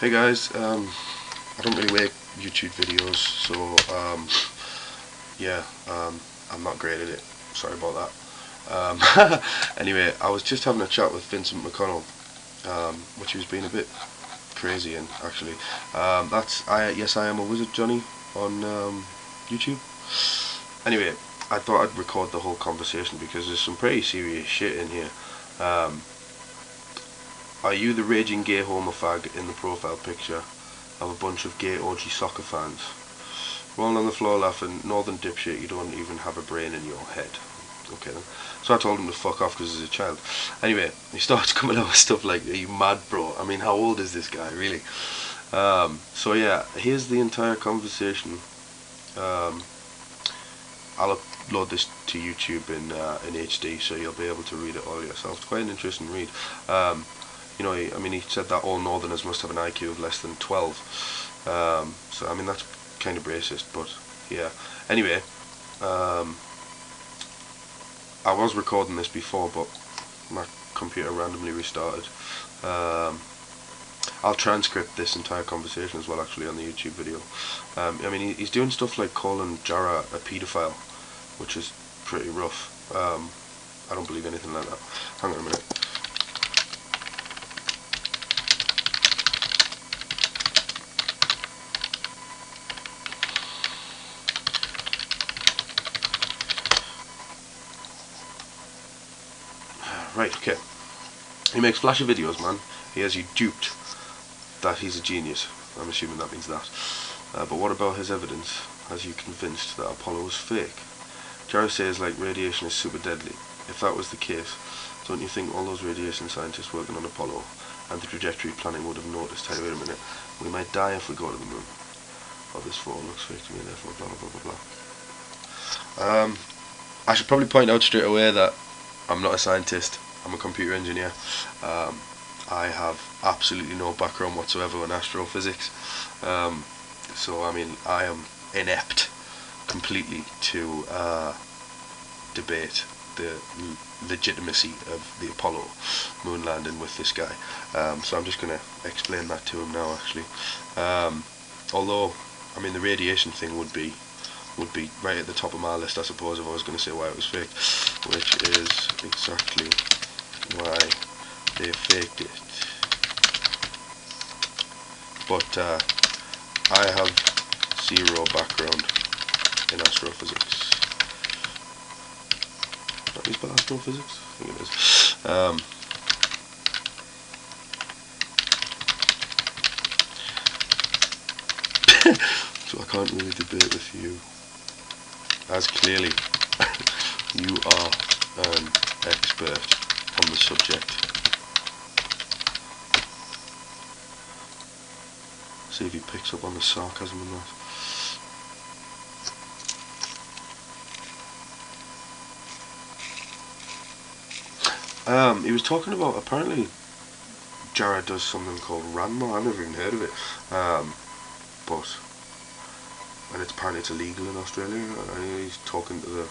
Hey guys, I don't really make YouTube videos, so yeah, I'm not great at it. Sorry about that. Anyway, I was just having a chat with Vincent McConnell, which he was being a bit crazy in, actually. That's Yes I Am a Wizard Johnny on YouTube. Anyway, I thought I'd record the whole conversation because there's some pretty serious shit in here. Are you the raging gay homofag in the profile picture of a bunch of gay OG soccer fans? Rolling on the floor laughing, northern dipshit, you don't even have a brain in your head. Okay then. So I told him to fuck off because he's a child. Anyway, he starts coming out with stuff like, are you mad bro? I mean, how old is this guy really? So yeah, here's the entire conversation. I'll upload this to YouTube in HD, so you'll be able to read it all yourself. It's quite an interesting read. You know, I mean, he said that all Northerners must have an IQ of less than 12. So, I mean, that's kind of racist, but yeah. Anyway, I was recording this before, but my computer randomly restarted. I'll transcript this entire conversation as well, actually, on the YouTube video. I mean, he's doing stuff like calling Jarrah a paedophile, which is pretty rough. I don't believe anything like that. Hang on a minute. Right, okay. He makes flashy videos, man. He has you duped that he's a genius. I'm assuming that means that. But what about his evidence? Has you convinced that Apollo was fake? Jarrah says, like, radiation is super deadly. If that was the case, don't you think all those radiation scientists working on Apollo and the trajectory planning would have noticed, hey, wait a minute, we might die if we go to the moon. Oh, this photo looks fake to me, therefore blah blah blah blah. I should probably point out straight away that I'm not a scientist. I'm a computer engineer. I have absolutely no background whatsoever in astrophysics. So I mean, I am inept completely to debate the legitimacy of the Apollo moon landing with this guy. So I'm just going to explain that to him now, actually. Although, I mean, the radiation thing would be right at the top of my list, I suppose, if I was going to say why it was fake, which is exactly why they faked it. But I have zero background in astrophysics. Is that spelled astrophysics? I think it is. So I can't really debate with you, as clearly you are an expert on the subject. See if he picks up on the sarcasm in that. He was talking about, apparently Jarrah does something called Ranma. I've never even heard of it. But and apparently it's illegal in Australia. He's talking to the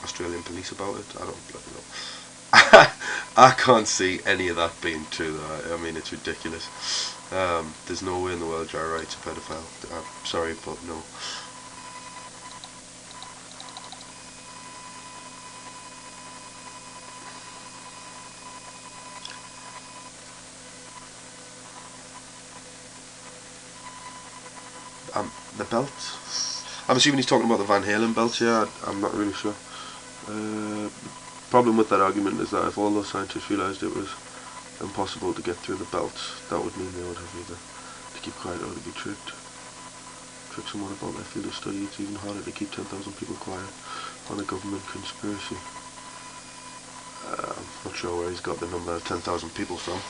Australian police about it. I don't bloody know. I can't see any of that being true, though. I mean, it's ridiculous. There's no way in the world Jarrah White's a pedophile. I'm sorry, but no. The belt? I'm assuming he's talking about the Van Halen belt, yeah, I'm not really sure. Problem with that argument is that if all those scientists realised it was impossible to get through the belt, that would mean they would have either to keep quiet or to be tricked. Trick someone about their field of study, it's even harder to keep 10,000 people quiet on a government conspiracy. I'm not sure where he's got the number of 10,000 people from.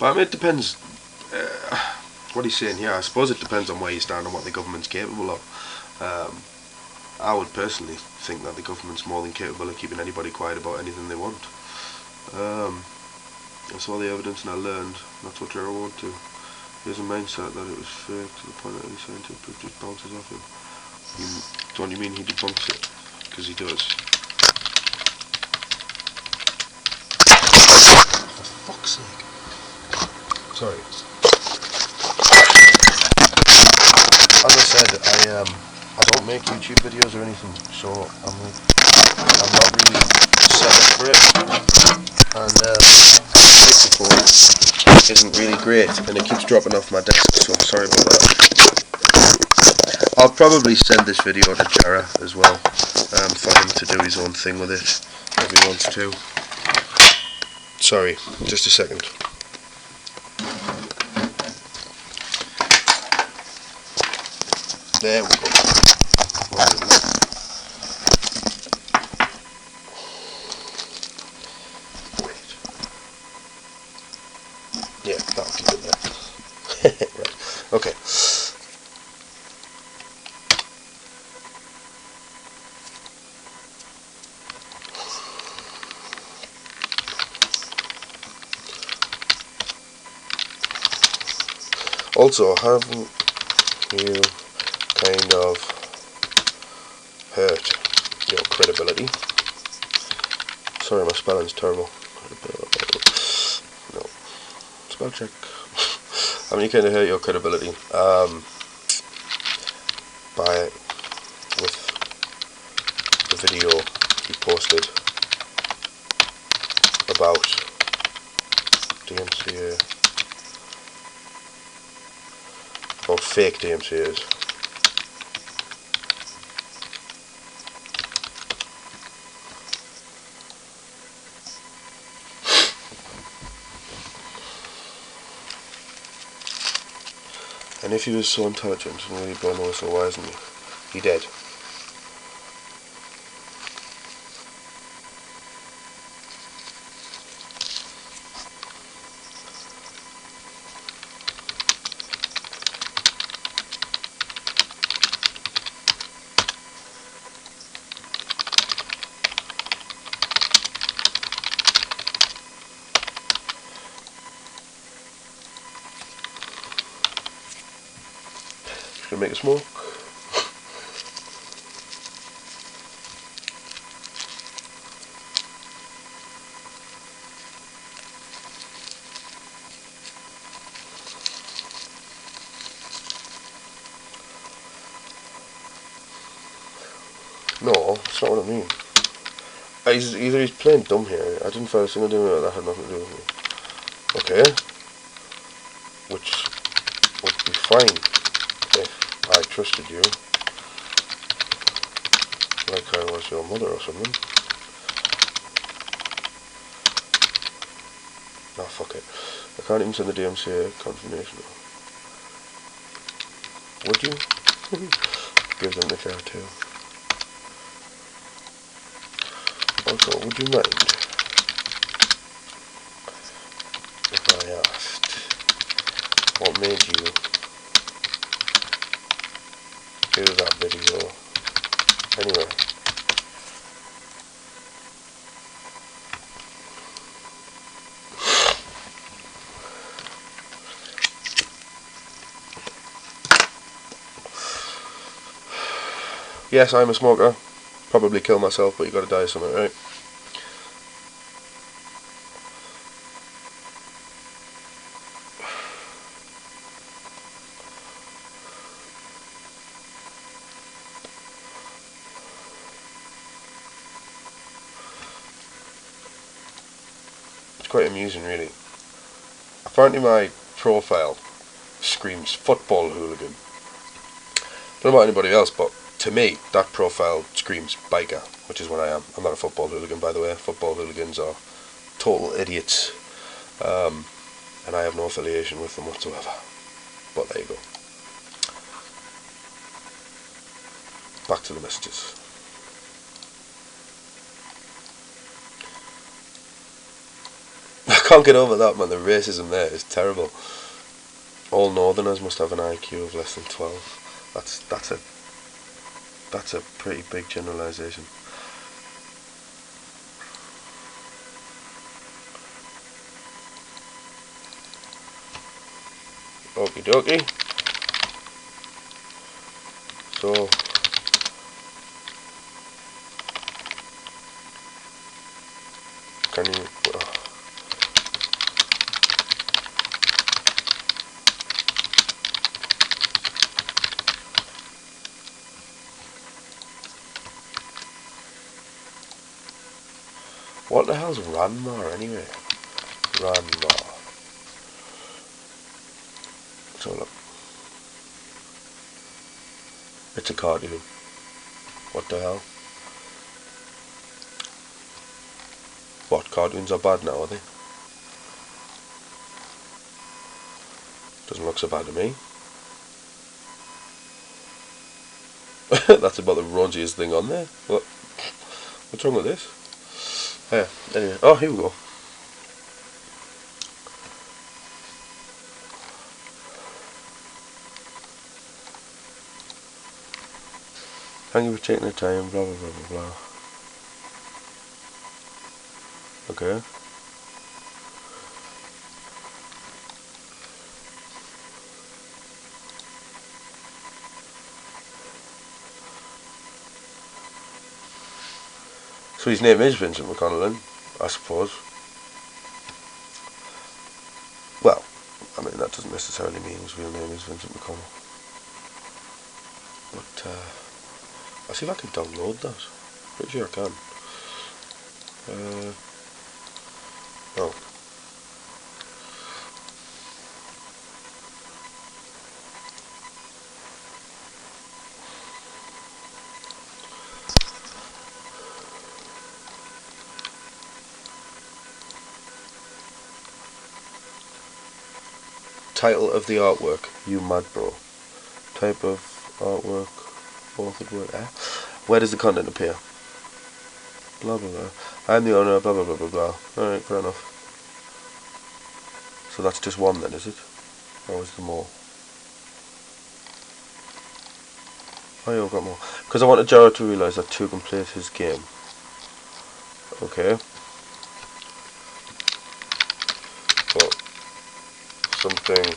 But I mean, it depends. What he's saying here, I suppose it depends on where you stand and what the government's capable of. I would personally think that the government's more than capable of keeping anybody quiet about anything they want. I saw the evidence and I learned that's what Jarrah won't do. He has a mindset that it was fake to the point that any scientific proof just bounces off him. Don't you mean he debunks it? Because he does. For fuck's sake. Sorry. As I said, I don't make YouTube videos or anything, so I'm not really set up for it, and the microphone isn't really great, and it keeps dropping off my desk, so I'm sorry about that. I'll probably send this video to Jarrah as well, for him to do his own thing with it if he wants to. Sorry, just a second. There we go. Wait. Yeah, that'll keep it there. Right. Okay. Also, haven't you kind of hurt your credibility? Sorry, my spelling's terrible. No. Spell check. Haven't you kind of hurt your credibility with the video you posted about DMCA, about fake DMCAs? And if he was so intelligent and really blown away so wise, isn't he dead. Should we make a smoke? No, that's not what I mean. Either he's playing dumb here. I didn't find a single thing that had nothing to do with me. Okay. Which would be fine if I trusted you, like I was your mother or something. Nah, fuck it. I can't even send the DMCA confirmation. Would you? Give them the car too. Also, would you mind if I asked what made you do that video anyway? Yes, I'm a smoker. Probably kill myself, but you gotta die of something, right? It's quite amusing, really. Apparently my profile screams football hooligan. Don't know about anybody else, but to me, that profile screams biker, which is what I am. I'm not a football hooligan, by the way. Football hooligans are total idiots, and I have no affiliation with them whatsoever. But there you go. Back to the messages. I can't get over that, man. The racism there is terrible. All northerners must have an IQ of less than 12. That's a pretty big generalisation. Okie dokie. So can you What the hell's Ranma anyway? Ranma. So look. It's a cartoon. What the hell? What, cartoons are bad now, are they? Doesn't look so bad to me. That's about the raunchiest thing on there. What's wrong with this? Yeah, anyway. Oh, here we go. Thank you for taking the time, blah blah blah blah blah. Okay. So his name is Vincent McConnell then, I suppose. Well, I mean that doesn't necessarily mean his real name is Vincent McConnell. But I'll see if I can download that. Pretty sure I can. No. Title of the artwork, You Mad Bro. Type of artwork, authored work. Where does the content appear? Blah blah blah. I'm the owner, blah blah blah blah blah. Alright, fair enough. So that's just one then, is it? Or is there more? Oh yeah, I've got more. Because I wanted Jarrah to realise that to complete his game. Okay. But something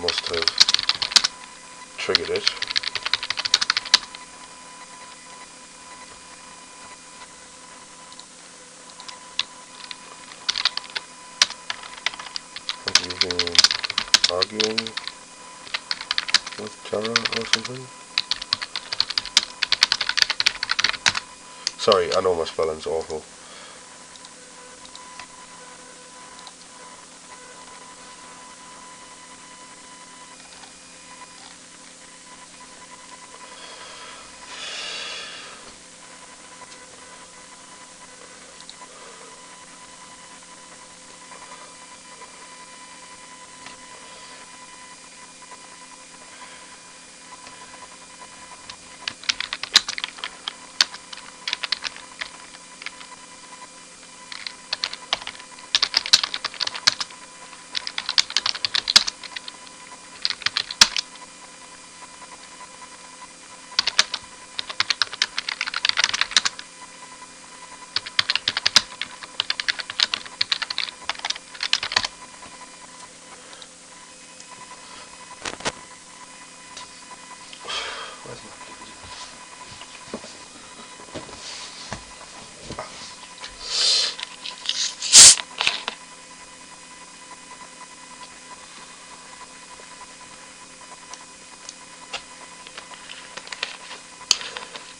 must have triggered it. Have you been arguing with Jarrah or something? Sorry, I know my spelling's awful.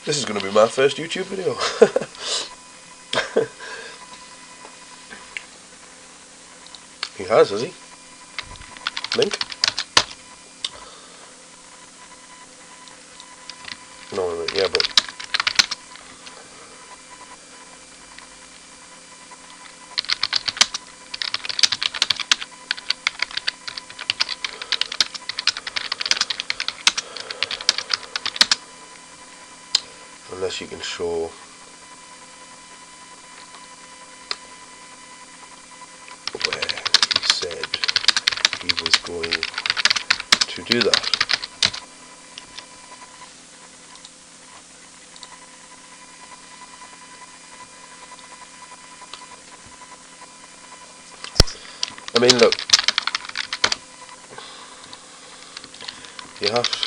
This is going to be my first YouTube video. He has he? Link? No, yeah, but... Unless you can show where he said he was going to do that. I mean, look, you have to...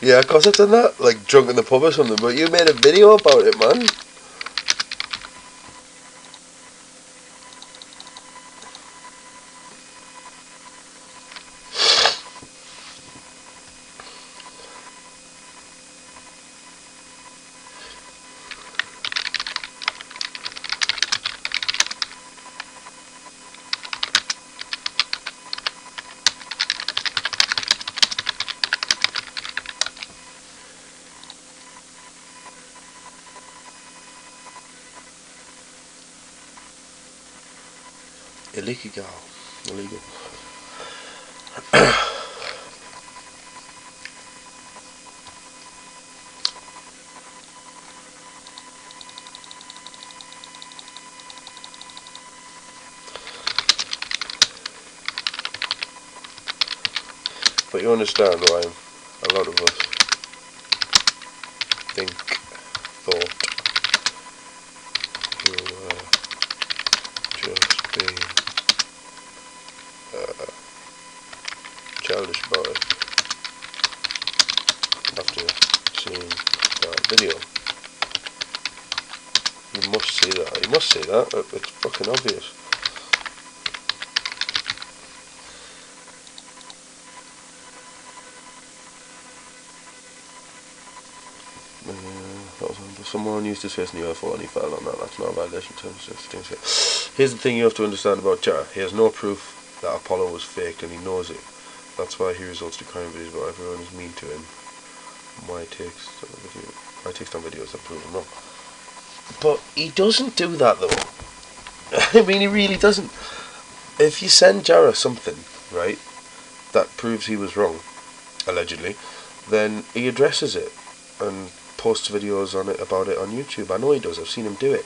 Yeah, of course I've done that, like drunk in the pub or something, but you made a video about it, man. Illegal. Illegal. But you understand why a lot of us thought you were just being childish about it after seeing that video. You must see that. You must see that. It's fucking obvious. Someone used his face in the UFO and he fell on that. That's not a violation in terms of things. Here's the thing you have to understand about Jarrah. He has no proof that Apollo was faked and he knows it. That's why he resorts to crime videos, but everyone is mean to him. Why takes down videos that prove him wrong. But he doesn't do that though. I mean, he really doesn't. If you send Jarrah something, right, that proves he was wrong, allegedly, then he addresses it and posts videos on it about it on YouTube. I know he does. I've seen him do it.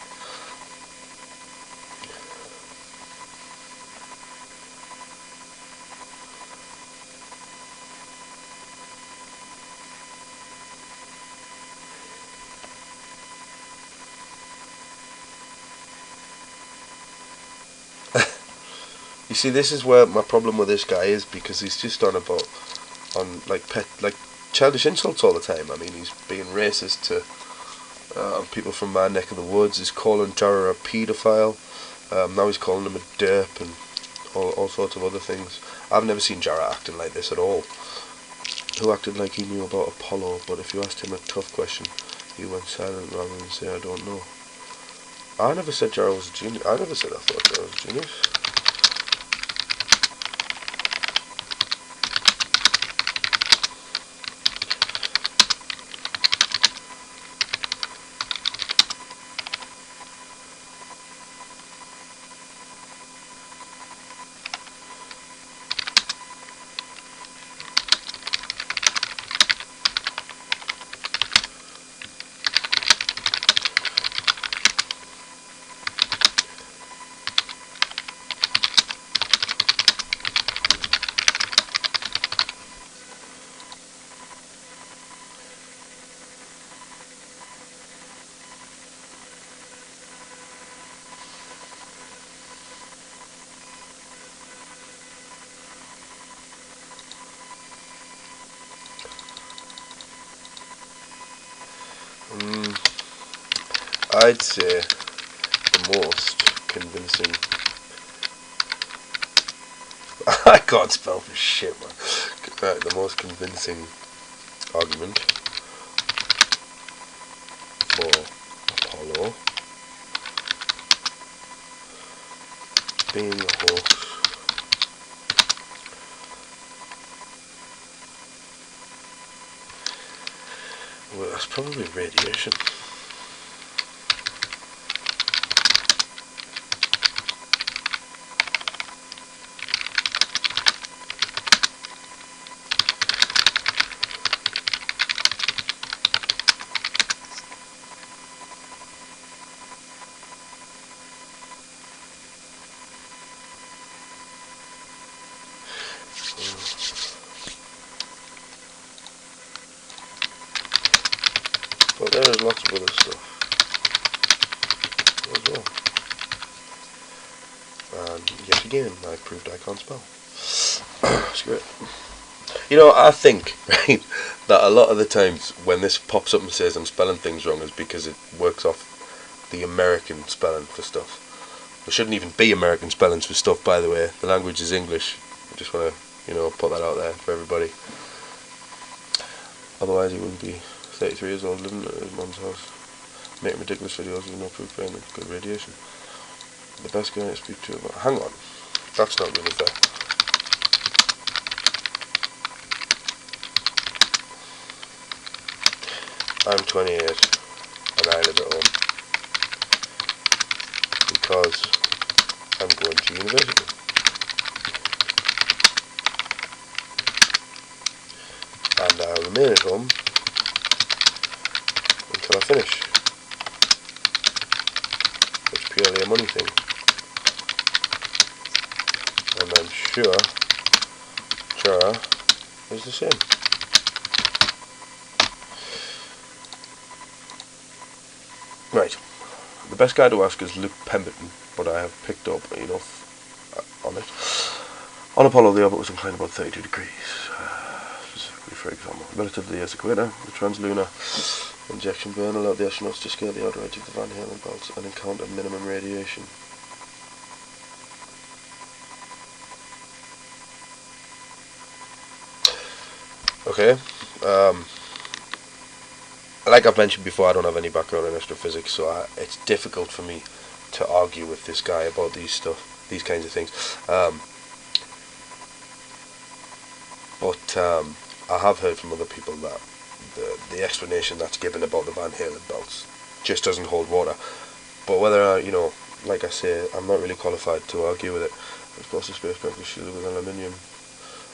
You see, this is where my problem with this guy is, because he's just on childish insults all the time. I mean, he's being racist to people from my neck of the woods. He's calling Jarrah a paedophile. Now he's calling him a derp and all sorts of other things. I've never seen Jarrah acting like this at all. Who acted like he knew about Apollo, but if you asked him a tough question, he went silent rather than say, I don't know. I never said Jarrah was a genius. I never said I thought Jarrah was a genius. I'd say the most convincing. I can't spell for shit, man. Right, the most convincing argument for Apollo being a hoax well, that's probably radiation. But there's lots of other stuff as well. And yet again, I proved I can't spell. Screw it. You know, I think, right, that a lot of the times when this pops up and says I'm spelling things wrong is because it works off the American spelling for stuff. There shouldn't even be American spellings for stuff, by the way. The language is English. I just want to, put that out there for everybody. Otherwise he wouldn't be 33 years old living at his mum's house, making ridiculous videos with no proof brain and good radiation. The best guy to speak to about... Hang on. That's not really fair. I'm 28 and I live at home because I'm going to university. And I'll remain at home until I finish. It's purely a money thing. And I'm sure Jarrah is the same. Right. The best guy to ask is Luke Pemberton, but I have picked up enough on it. On Apollo, the orbit was inclined about 32 degrees. Specifically, for example, relative to the Earth's equator, the translunar injection burn allowed the astronauts to scale the outer edge of the Van Halen belts and encounter minimum radiation. Okay. Like I've mentioned before, I don't have any background in astrophysics, so it's difficult for me to argue with this guy about these kinds of things. But I have heard from other people that the explanation that's given about the Van Halen belts just doesn't hold water. But whether like I say, I'm not really qualified to argue with it. Of course, the spacecraft was shielded with aluminium.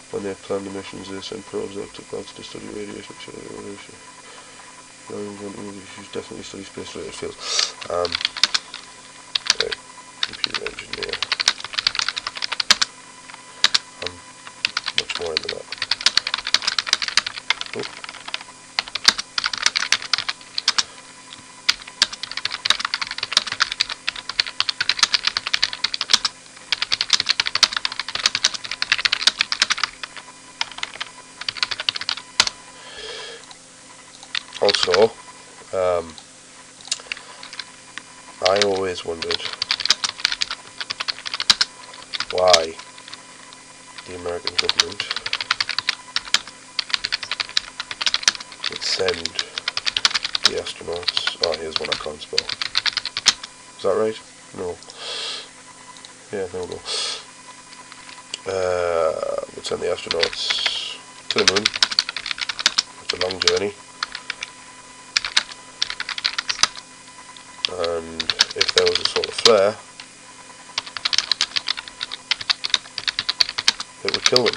When they planned the missions, they sent probes out to clouds to study radiation. You should definitely study space-related fields. Computer engineer. I'm much more into that. Oh. Also, I always wondered why the American government would send the astronauts... Oh, here's one I can't spell. Is that right? No. Yeah, there we go. Would send the astronauts to the moon. It's a long journey. And if there was a solar flare, it would kill them.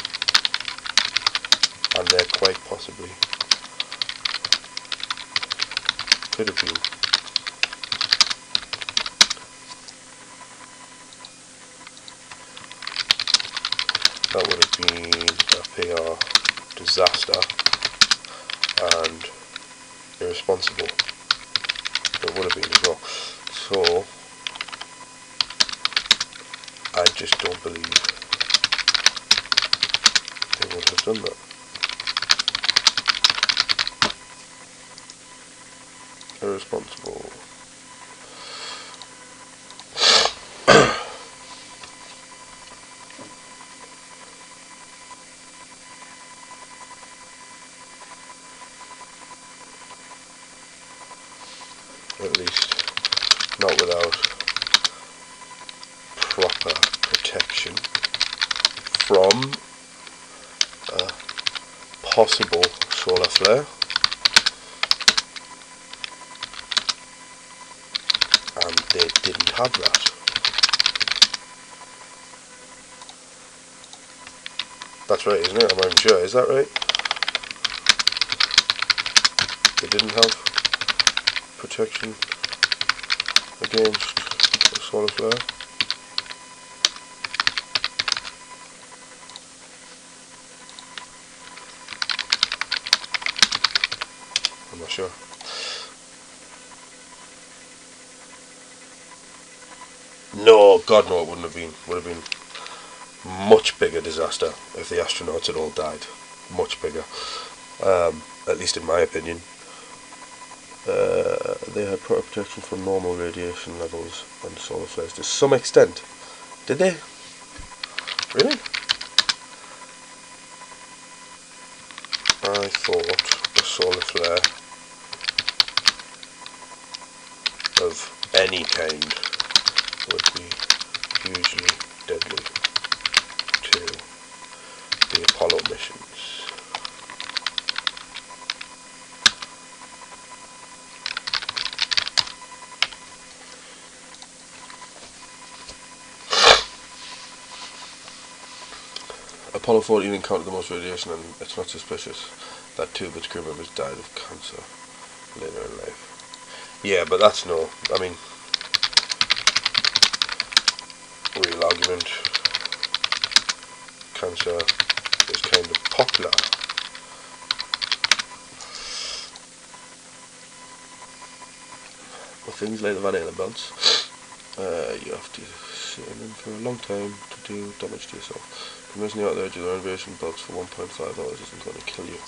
And there quite possibly could have been. That would have been a PR disaster and irresponsible. It would have been as well. So I just don't believe they would have done that. Irresponsible. At least not without proper protection from a possible solar flare, and they didn't have that. That's right, isn't it? I'm not sure. Is that right? They didn't have protection against a solar flare. I'm not sure. No, God no, it wouldn't have been. Would have been much bigger disaster if the astronauts had all died. much bigger, at least in my opinion. They had protection from normal radiation levels and solar flares to some extent. Did they? Really? I thought a solar flare of any kind would be hugely deadly to the Apollo missions. Apollo 14 encountered the most radiation, and it's not suspicious that two of its crew members died of cancer later in life. Yeah, but that's no, I mean, real argument. Cancer is kind of popular. With things like the vanilla belts, you have to sit in them for a long time to do damage to yourself. Convincing you out there to the renovation belts for 1.5 hours isn't going to kill you.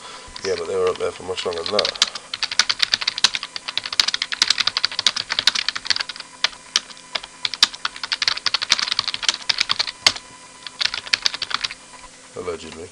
Yeah, but they were up there for much longer than that. Allegedly.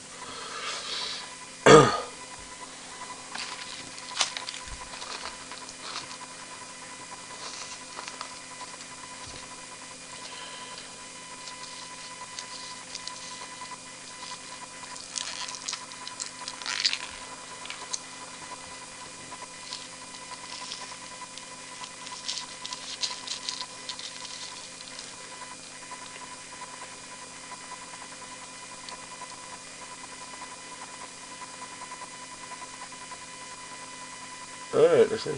Alright, let's see.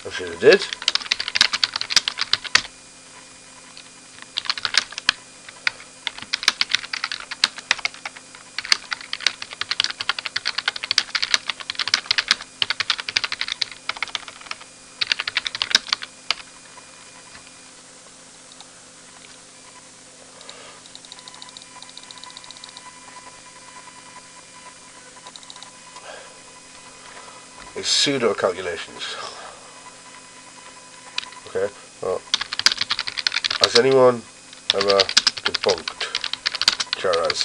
I should have did. It's pseudo calculations. Okay, well, has anyone ever debunked Jarrah's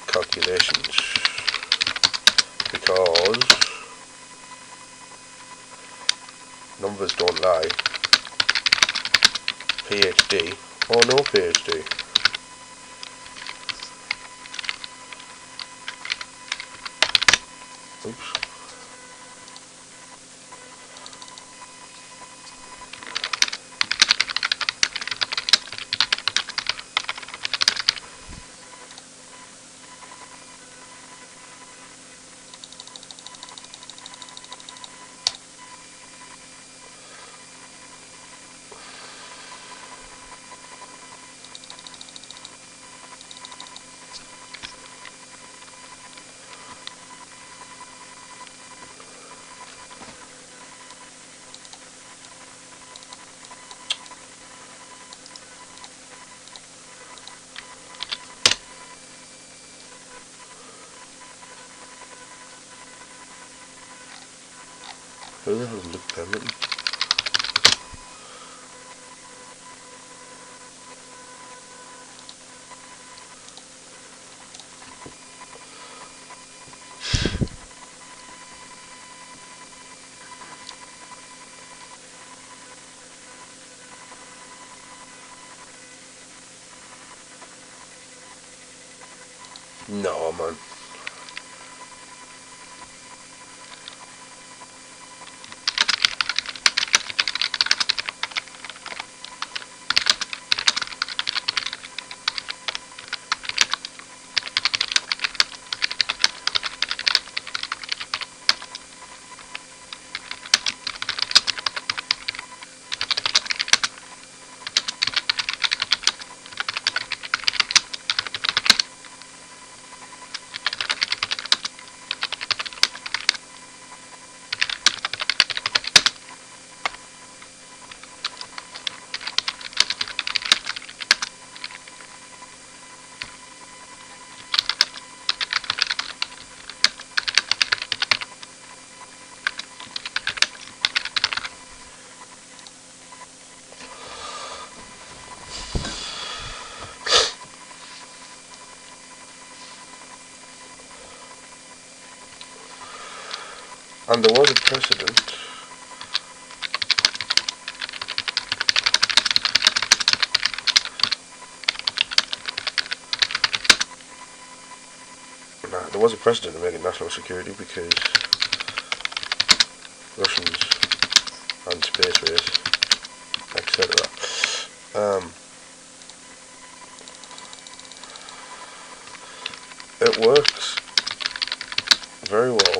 calculations? Because numbers don't lie. PhD or no PhD. Oops. Who the hell is Luke Pemberton? No, man. And there was a precedent. There was a precedent to make it national security because Russians and space race, etc. It works very well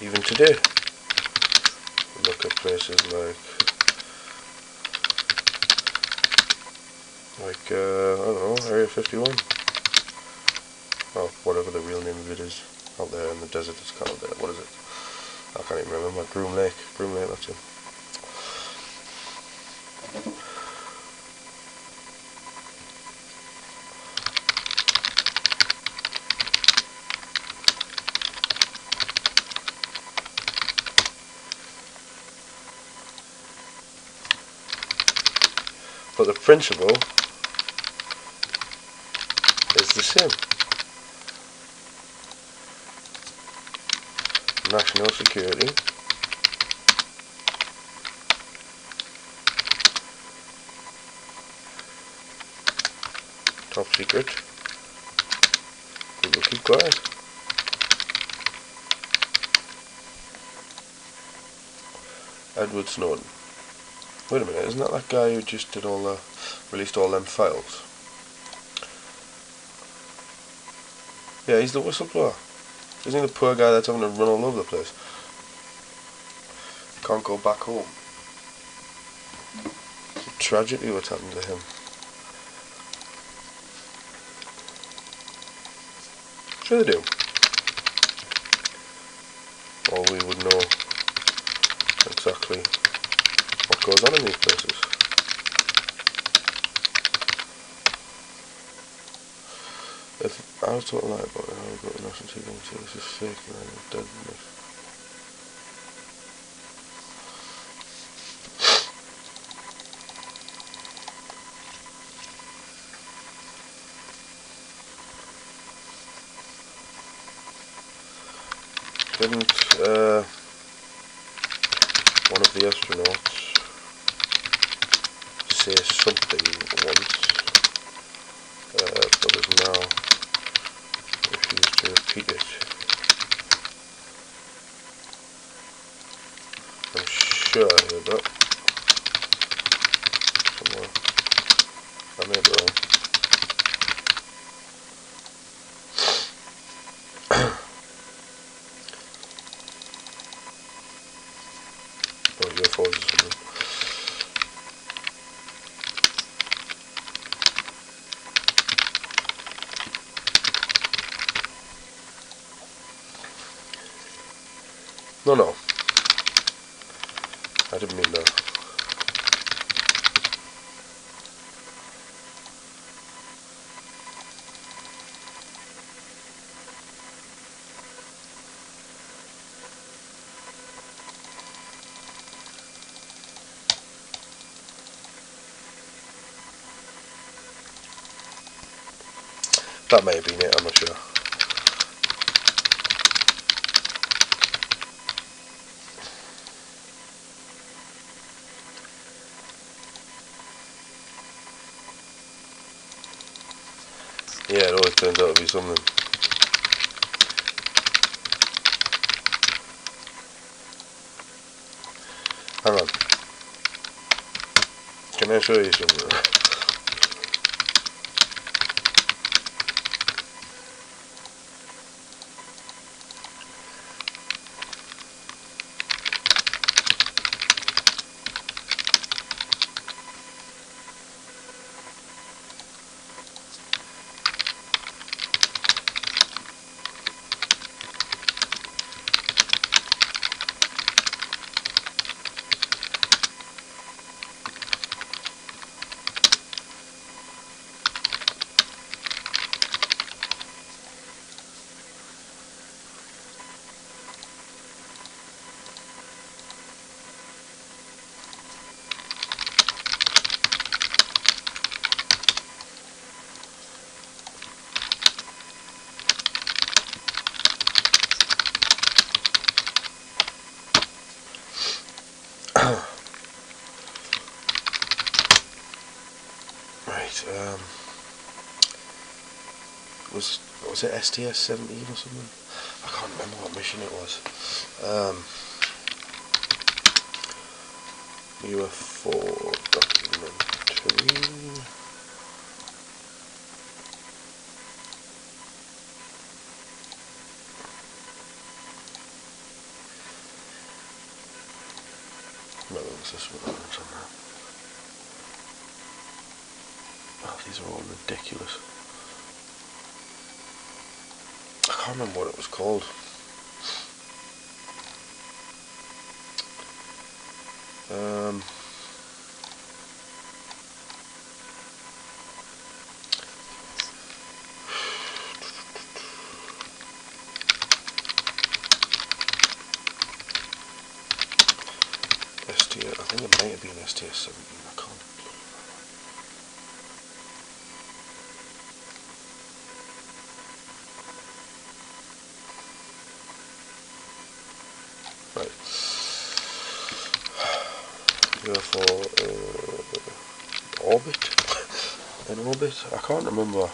even today. Look at places like I don't know, Area 51. Or whatever the real name of it is, out there in the desert. It's called there. What is it? I can't even remember. Groom Lake, that's it. But the principle is the same. National security, top secret, people keep quiet. Edward Snowden. Wait a minute, isn't that guy who just did released all them files? Yeah, he's the whistleblower. Isn't he the poor guy that's having to run all over the place? Can't go back home. It's a tragedy what's happened to him. Sure they do. Or we would know exactly what goes on in these places. If I was told a lie about it, I would go to national TV and say this is fake and I'm dead in it. Didn't one of the astronauts say something once, but has now refused to repeat it? I'm sure I heard that somewhere. I may be wrong. Or UFOs or something. No, I didn't mean that. That may have been it, I'm not sure. Yeah, it always turns out to be something. Hang on. Can I show you something? was it STS-17 or something? I can't remember what mission it was. UFO documentary. Well, what's this one? Oh, these are all ridiculous. I can't remember what it was called. I think it might have been STS-17. I can't. Right. UFO orbit. An orbit. I can't remember.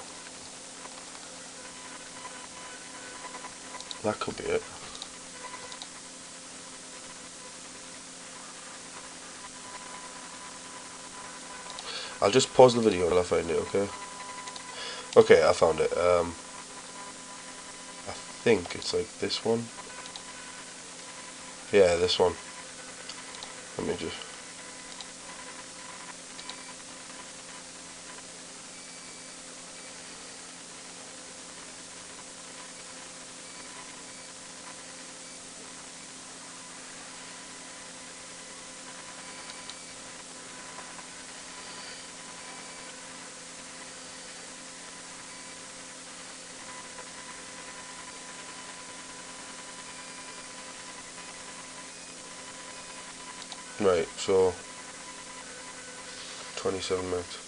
That could be it. I'll just pause the video until I find it, okay? Okay, I found it. I think it's like this one. Yeah, this one. Let me just... Right, so 27 minutes.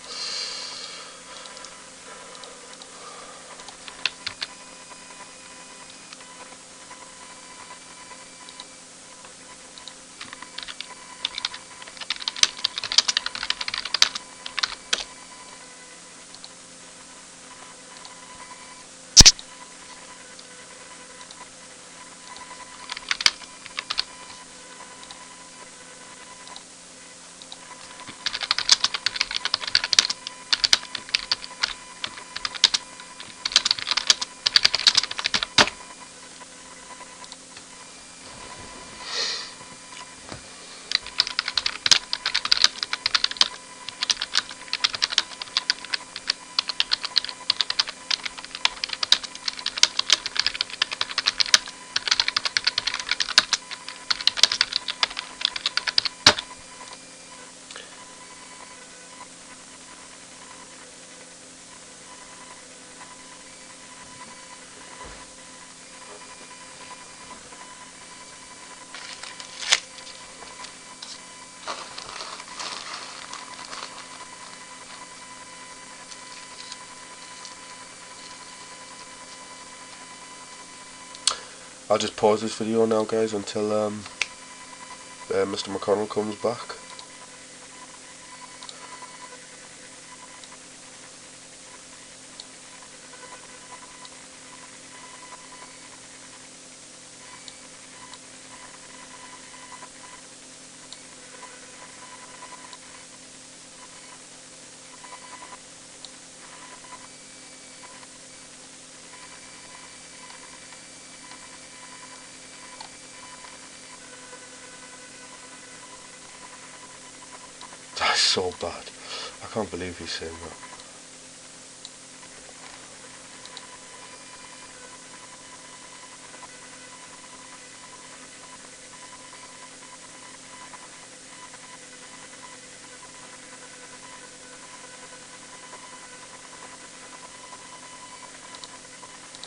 I'll just pause this video now, guys, until Mr. McConnell comes back. That's so bad. I can't believe he's saying that.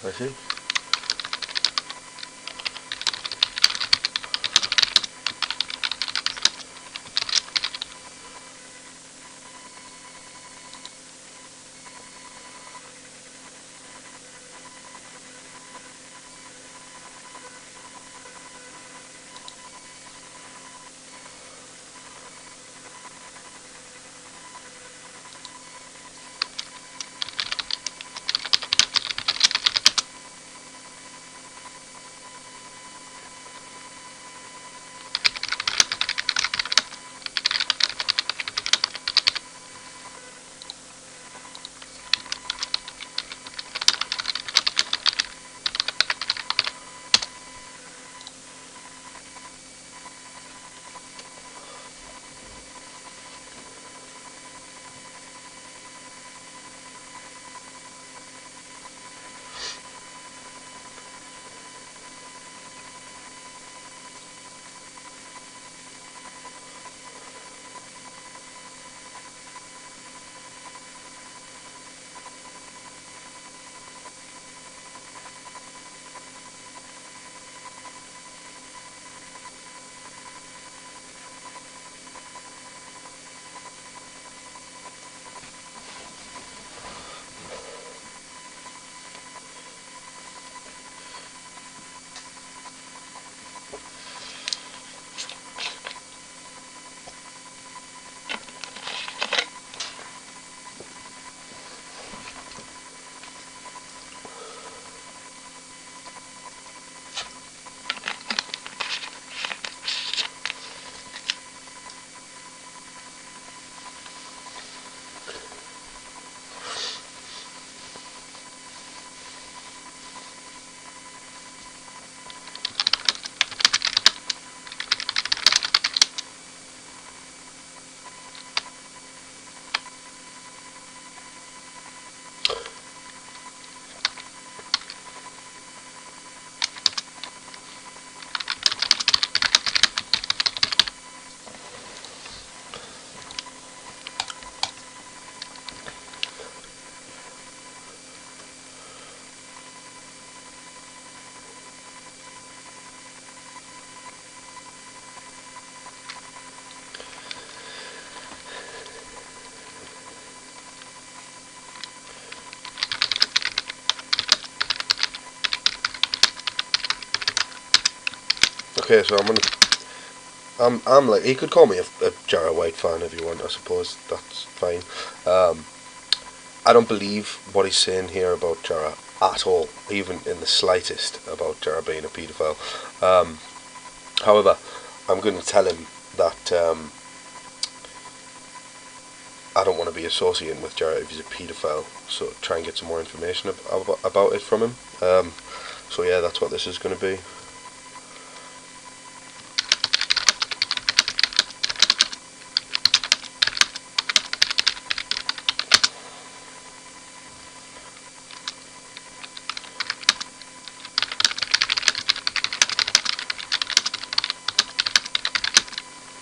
I see. Okay, so I'm like, he could call me a Jarrah White fan if you want. I suppose that's fine. I don't believe what he's saying here about Jarrah at all, even in the slightest, about Jarrah being a paedophile. However, I'm going to tell him that I don't want to be associating with Jarrah if he's a paedophile, so try and get some more information about it from him. So yeah, that's what this is going to be.